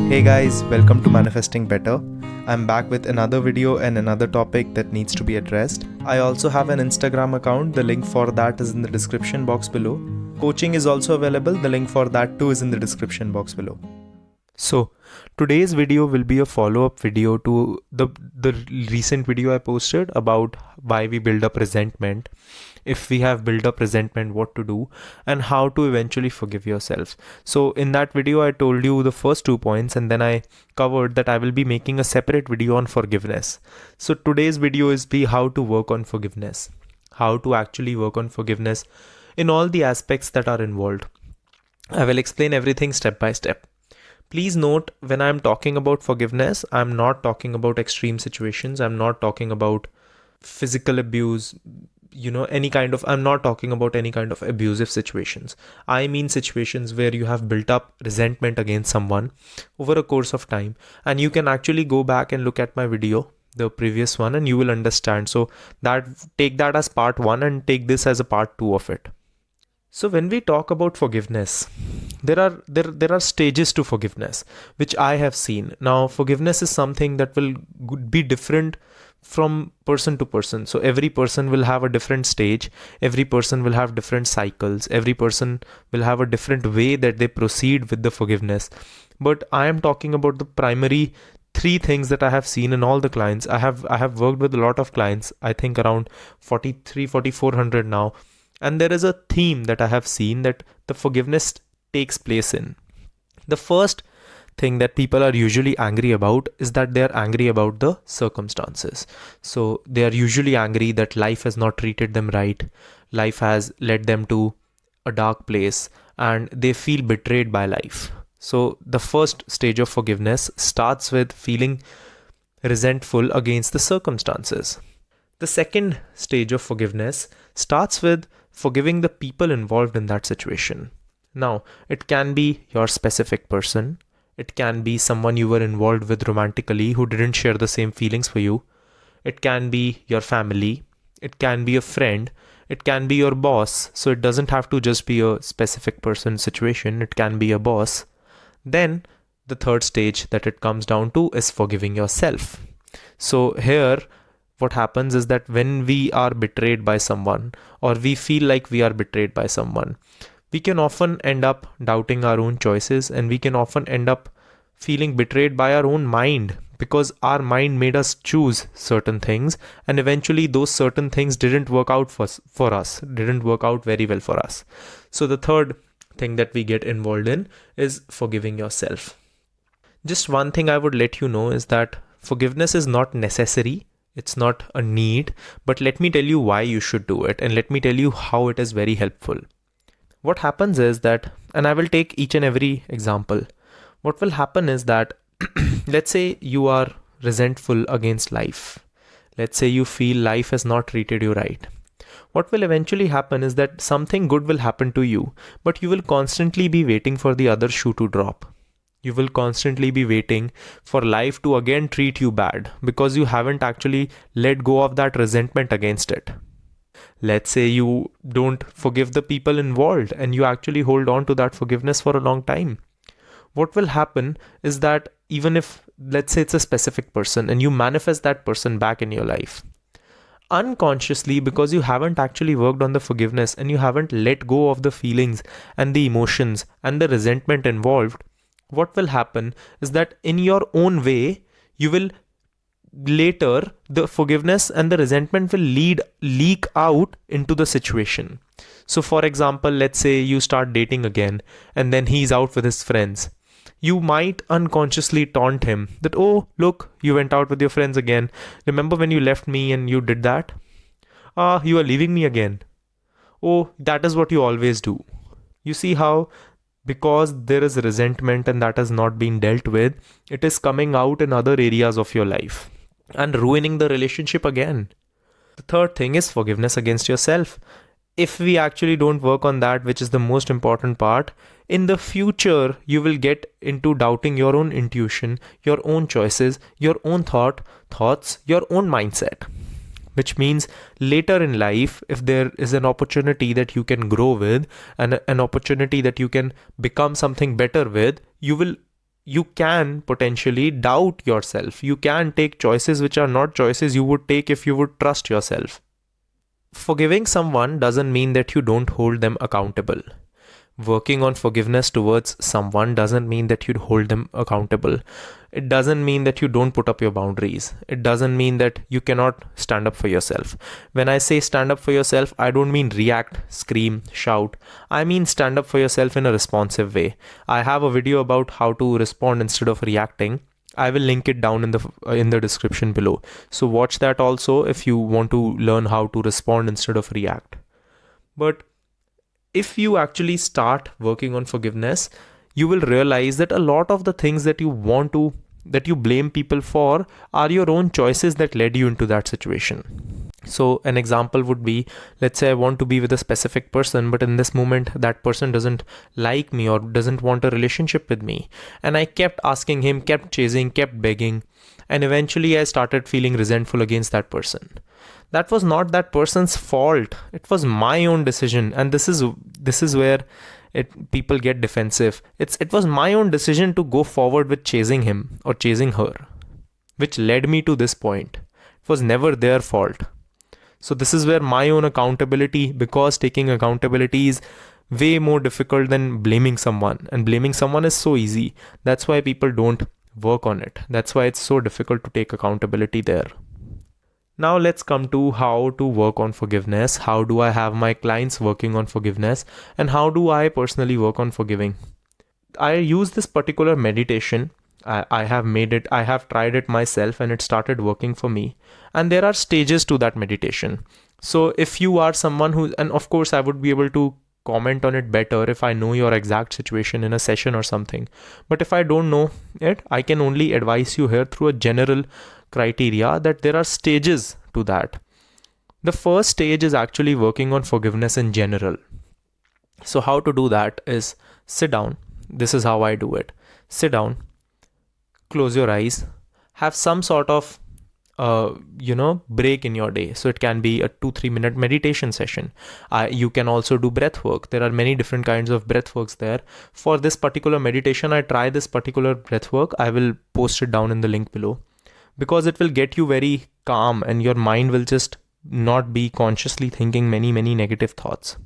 Hey guys, welcome to Manifesting Better. I'm back with another video and another topic that needs to be addressed. I also have an Instagram account, the link for that is in the description box below. Coaching is also available, the link for that too is in the description box below. So, today's video will be a follow-up video to the recent video I posted about why we build up resentment. If we have built up resentment, what to do and how to eventually forgive yourself. So in that video, I told you the first 2 points and then I covered that I will be making a separate video on forgiveness. So today's video is how to work on forgiveness, how to actually work on forgiveness in all the aspects that are involved. I will explain everything step by step. Please note, when I'm talking about forgiveness, I'm not talking about extreme situations. I'm not talking about physical abuse, I'm not talking about any kind of abusive situations. I mean situations where you have built up resentment against someone over a course of time, and you can actually go back and look at my video, the previous one, and you will understand. So take that as part 1 and take this as a part 2 of it. So when we talk about forgiveness, there are stages to forgiveness, which I have seen. Now, forgiveness is something that will be different from person to person. So every person will have a different stage. Every person will have different cycles. Every person will have a different way that they proceed with the forgiveness. But I am talking about the primary 3 things that I have seen in all the clients. I have worked with a lot of clients, I think around 4,400 now. And there is a theme that I have seen that the forgiveness takes place in. The first thing that people are usually angry about is that they are angry about the circumstances. So they are usually angry that life has not treated them right. Life has led them to a dark place and they feel betrayed by life. So the first stage of forgiveness starts with feeling resentful against the circumstances. The second stage of forgiveness starts with forgiving the people involved in that situation. Now, it can be your specific person. It can be someone you were involved with romantically who didn't share the same feelings for you. It can be your family. It can be a friend. It can be your boss. So it doesn't have to just be a specific person situation. It can be a boss. Then the third stage that it comes down to is forgiving yourself. So here, what happens is that when we are betrayed by someone or we feel like we are betrayed by someone, we can often end up doubting our own choices and we can often end up feeling betrayed by our own mind because our mind made us choose certain things and eventually those certain things didn't work out for us, didn't work out very well for us. So the third thing that we get involved in is forgiving yourself. Just one thing I would let you know is that forgiveness is not necessary. It's not a need, but let me tell you why you should do it and let me tell you how it is very helpful. What happens is that, and I will take each and every example. What will happen is that, let's say you are resentful against life. Let's say you feel life has not treated you right. What will eventually happen is that something good will happen to you, but you will constantly be waiting for the other shoe to drop. You will constantly be waiting for life to again treat you bad because you haven't actually let go of that resentment against it. Let's say you don't forgive the people involved and you actually hold on to that forgiveness for a long time. What will happen is that even if, let's say it's a specific person and you manifest that person back in your life, unconsciously, because you haven't actually worked on the forgiveness and you haven't let go of the feelings and the emotions and the resentment involved, what will happen is that in your own way, you will later, the forgiveness and the resentment will leak out into the situation. So for example, let's say you start dating again and then he's out with his friends. You might unconsciously taunt him that, oh, look, you went out with your friends again. Remember when you left me and you did that? You are leaving me again. Oh, that is what you always do. You see how because there is resentment and that has not been dealt with, it is coming out in other areas of your life and ruining the relationship again. The third thing is forgiveness against yourself. If we actually don't work on that, which is the most important part, in the future, you will get into doubting your own intuition, your own choices, your own thoughts, your own mindset. Which means later in life, if there is an opportunity that you can grow with and an opportunity that you can become something better with, you will you can potentially doubt yourself. You can take choices which are not choices you would take if you would trust yourself. Forgiving someone doesn't mean that you don't hold them accountable. Working on forgiveness towards someone doesn't mean that you hold them accountable. It doesn't mean that you don't put up your boundaries. It doesn't mean that you cannot stand up for yourself. When I say stand up for yourself, I don't mean react, scream, shout. I mean stand up for yourself in a responsive way. I have a video about how to respond instead of reacting. I will link it down in the description below. So watch that also if you want to learn how to respond instead of react. But if you actually start working on forgiveness, you will realize that a lot of the things that you blame people for are your own choices that led you into that situation. So an example would be, let's say I want to be with a specific person, but in this moment that person doesn't like me or doesn't want a relationship with me. And I kept asking him, kept chasing, kept begging. And eventually I started feeling resentful against that person. That was not that person's fault. It was my own decision. And this is where people get defensive. It was my own decision to go forward with chasing him or chasing her, which led me to this point. It was never their fault. So this is where my own accountability, because taking accountability is way more difficult than blaming someone. And blaming someone is so easy. That's why people don't work on it. That's why it's so difficult to take accountability there. Now let's come to how to work on forgiveness. How do I have my clients working on forgiveness? And how do I personally work on forgiving? I use this particular meditation. I have tried it myself and it started working for me. And there are stages to that meditation. So if you are someone and of course I would be able to comment on it better if I know your exact situation in a session or something. But if I don't know it, I can only advise you here through a general criteria that there are stages to that. The first stage is actually working on forgiveness in general. So how to do that is sit down. This is how I do it. Sit down, close your eyes, have some sort of break in your day. So it can be a 2-3 minute meditation session. You can also do breath work. There are many different kinds of breath works there. For this particular meditation, I try this particular breath work. I will post it down in the link below, because it will get you very calm and your mind will just not be consciously thinking many negative thoughts.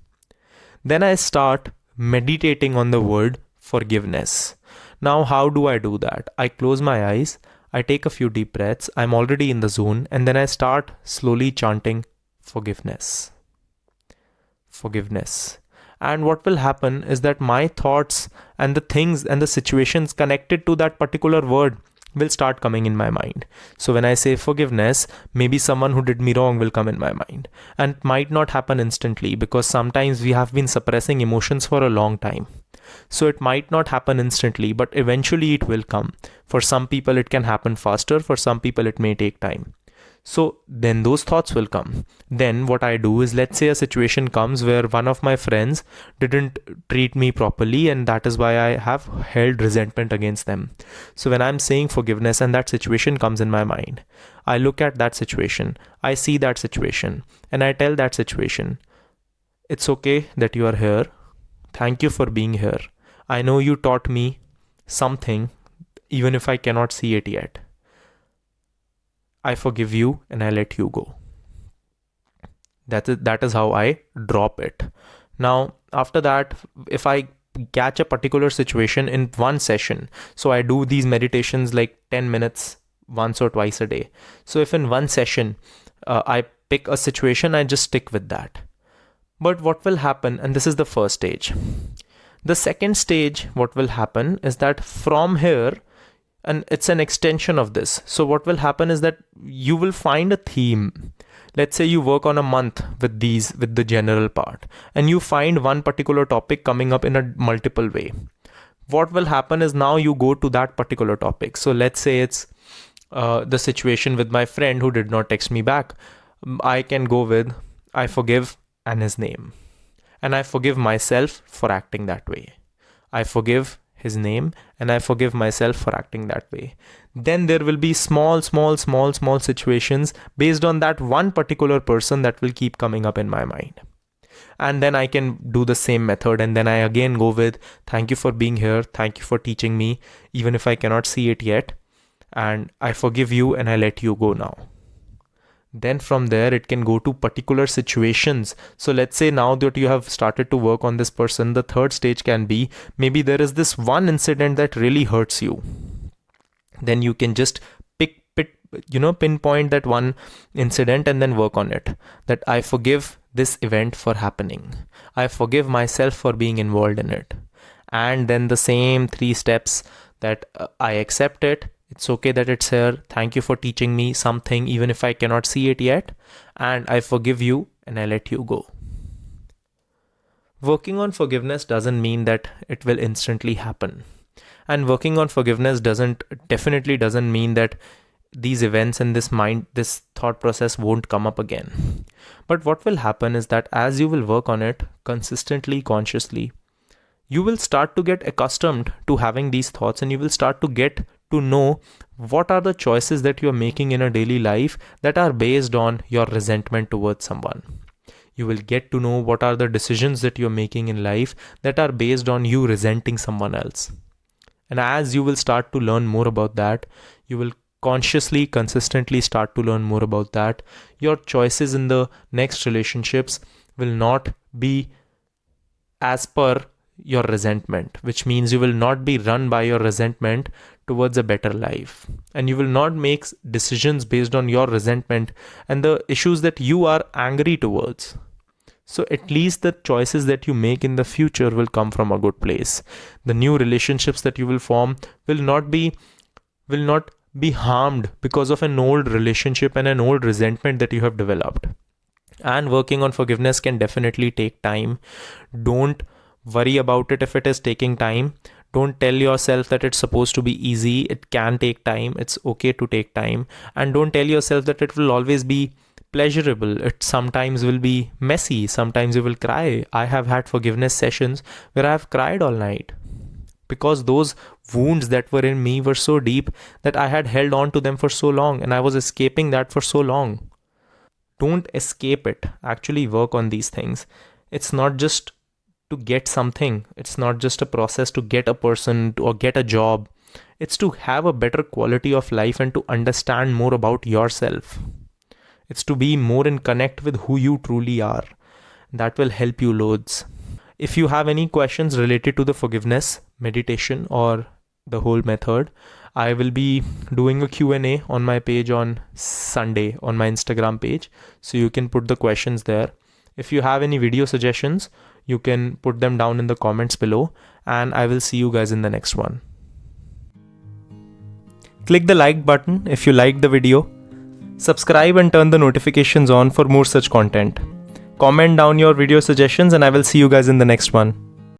Then I start meditating on the word forgiveness. Now, how do I do that? I close my eyes, I take a few deep breaths, I'm already in the zone, and then I start slowly chanting forgiveness. Forgiveness. And what will happen is that my thoughts and the things and the situations connected to that particular word will start coming in my mind. So when I say forgiveness, maybe someone who did me wrong will come in my mind. And it might not happen instantly, because sometimes we have been suppressing emotions for a long time. So it might not happen instantly, but eventually it will come. For some people it can happen faster, for some people it may take time. So then those thoughts will come. Then what I do is, let's say a situation comes where one of my friends didn't treat me properly, and that is why I have held resentment against them. So when I'm saying forgiveness and that situation comes in my mind, I look at that situation, I see that situation, and I tell that situation, it's okay that you are here. Thank you for being here. I know you taught me something, even if I cannot see it yet. I forgive you and I let you go. That is how I drop it. Now, after that, if I catch a particular situation in one session, so I do these meditations like 10 minutes once or twice a day. So if in one session I pick a situation, I just stick with that. But what will happen, and this is the first stage. The second stage, what will happen is that from here, and it's an extension of this. So what will happen is that you will find a theme. Let's say you work on a month with the general part, and you find one particular topic coming up in a multiple way. What will happen is now you go to that particular topic. So let's say it's the situation with my friend who did not text me back. I can go with, I forgive and his name. And I forgive myself for acting that way. I forgive his name and I forgive myself for acting that way. Then there will be small situations based on that one particular person that will keep coming up in my mind. And then I can do the same method, and then I again go with thank you for being here, thank you for teaching me, even if I cannot see it yet, and I forgive you and I let you go now. Then from there it can go to particular situations. So let's say now that you have started to work on this person, the third stage can be, maybe there is this one incident that really hurts you. Then you can just pinpoint that one incident and then work on it. That I forgive this event for happening. I forgive myself for being involved in it. And then the same 3 steps that I accept it. It's okay that it's here. Thank you for teaching me something, even if I cannot see it yet. And I forgive you and I let you go. Working on forgiveness doesn't mean that it will instantly happen. And working on forgiveness definitely doesn't mean that these events and this thought process won't come up again. But what will happen is that as you will work on it consistently, consciously, you will start to get accustomed to having these thoughts, and you will start to get to know what are the choices that you are making in a daily life that are based on your resentment towards someone. You will get to know what are the decisions that you're making in life that are based on you resenting someone else. And as you will start to learn more about that, you will consciously, consistently start to learn more about that. Your choices in the next relationships will not be as per your resentment, which means you will not be run by your resentment towards a better life. And you will not make decisions based on your resentment and the issues that you are angry towards. So at least the choices that you make in the future will come from a good place. The new relationships that you will form will not be harmed because of an old relationship and an old resentment that you have developed. And working on forgiveness can definitely take time. Don't worry about it if it is taking time. Don't tell yourself that it's supposed to be easy. It can take time. It's okay to take time. And don't tell yourself that it will always be pleasurable. It sometimes will be messy. Sometimes you will cry. I have had forgiveness sessions where I have cried all night because those wounds that were in me were so deep that I had held on to them for so long, and I was escaping that for so long. Don't escape it. Actually work on these things. It's not just to get something. It's not just a process to get a person or get a job. It's to have a better quality of life and to understand more about yourself. It's to be more in connect with who you truly are. That will help you loads. If you have any questions related to the forgiveness meditation or the whole method, I will be doing a Q&A on my page on Sunday on my Instagram page. So you can put the questions there. If you have any video suggestions, you can put them down in the comments below, and I will see you guys in the next one. Click the like button if you liked the video. Subscribe and turn the notifications on for more such content. Comment down your video suggestions, and I will see you guys in the next one.